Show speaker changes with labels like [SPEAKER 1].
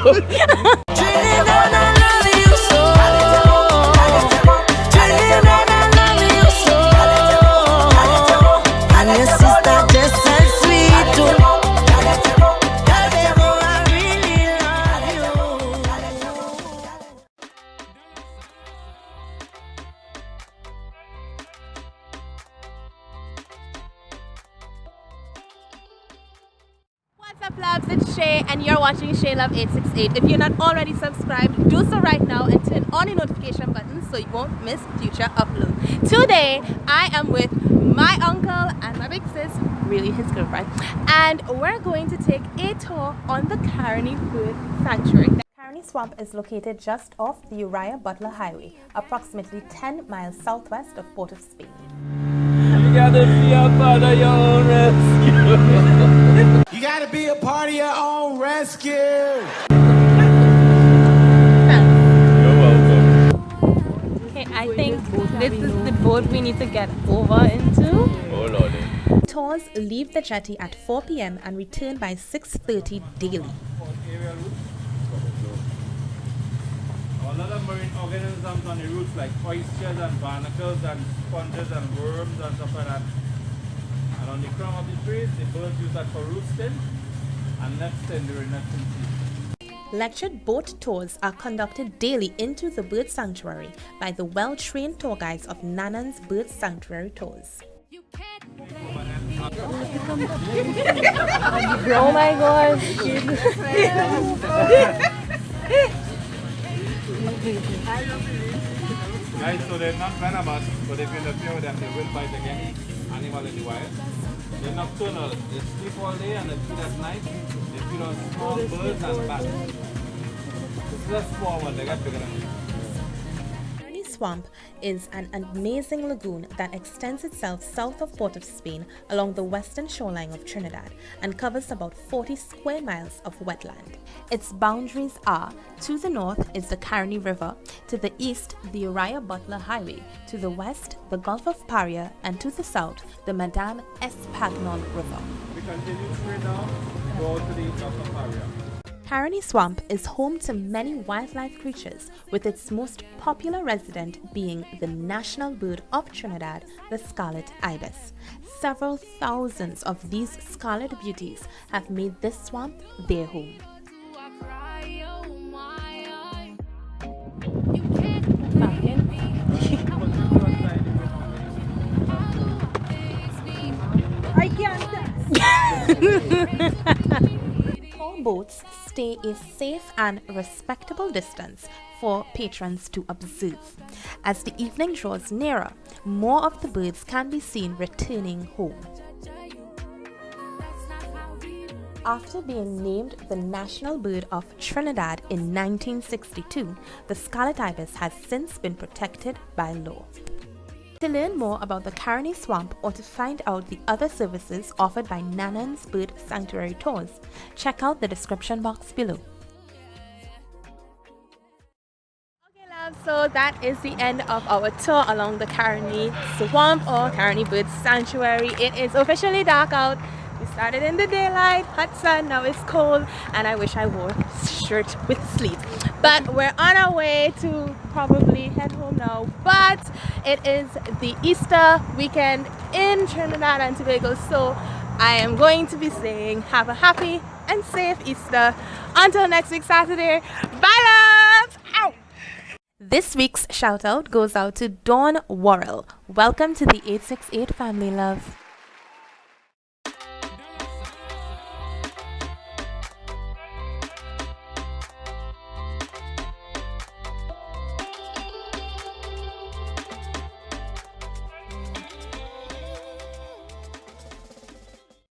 [SPEAKER 1] What's up, loves? It's Shay, and you're watching Shay Love 868. If you're not already subscribed, do so right now and turn on your notification button so you won't miss future uploads. Today, I am with my uncle and my big sis, really his girlfriend, and we're going to take a tour on the Caroni Bird Sanctuary. Caroni Swamp is located just off the Uriah Butler Highway, approximately 10 miles southwest of Port of Spain.
[SPEAKER 2] You gotta be a part of your own rescue.
[SPEAKER 3] You gotta be a part of your own rescue.
[SPEAKER 2] You're welcome.
[SPEAKER 1] Okay, I think this is the boat we need to get over into.
[SPEAKER 2] Oh lordy.
[SPEAKER 1] Tours leave the jetty at 4 p.m. and return by 6:30 daily.
[SPEAKER 2] A lot of marine organisms on the routes like oysters and barnacles and sponges and worms and stuff like that. And on the crown of the trees, the birds use that for roosting and nesting during nesting season.
[SPEAKER 1] Lectured boat tours are conducted daily into the bird sanctuary by the well-trained tour guides of Nanan's Bird Sanctuary Tours. Oh my gosh!
[SPEAKER 2] Guys, so they're not venomous, but if you interfere with them, they will bite any animal in the wild. They're nocturnal. They sleep all day and they feed at night. They feed on small birds and bats. This is a small one, they got bigger than this.
[SPEAKER 1] Caroni Swamp is an amazing lagoon that extends itself south of Port of Spain along the western shoreline of Trinidad and covers about 40 square miles of wetland. Its boundaries are: to the north is the Caroni River, to the east the Uriah Butler Highway, to the west the Gulf of Paria, and to the south the Madame Espagnon River.
[SPEAKER 2] We continue straight down, go to the Gulf of Paria.
[SPEAKER 1] Caroni Swamp is home to many wildlife creatures, with its most popular resident being the national bird of Trinidad, the Scarlet Ibis. Several thousands of these scarlet beauties have made this swamp their home.
[SPEAKER 4] I can't.
[SPEAKER 1] All boats stay a safe and respectable distance for patrons to observe. As the evening draws nearer, more of the birds can be seen returning home. After being named the national bird of Trinidad in 1962, the Scarlet Ibis has since been protected by law. To learn more about the Caroni Swamp or to find out the other services offered by Nanan's Bird Sanctuary Tours, check out the description box below. Okay, love, so that is the end of our tour along the Caroni Swamp or Caroni Bird Sanctuary. It is officially dark out. We started in the daylight, hot sun, now it's cold, and I wish I wore a shirt with sleeves. But we're on our way to probably head home now. But it is the Easter weekend in Trinidad and Tobago, so I am going to be saying have a happy and safe Easter. Until next week, Saturday. Bye, loves! Ow! This week's shout out goes out to Dawn Worrell. Welcome to the 868 family, love.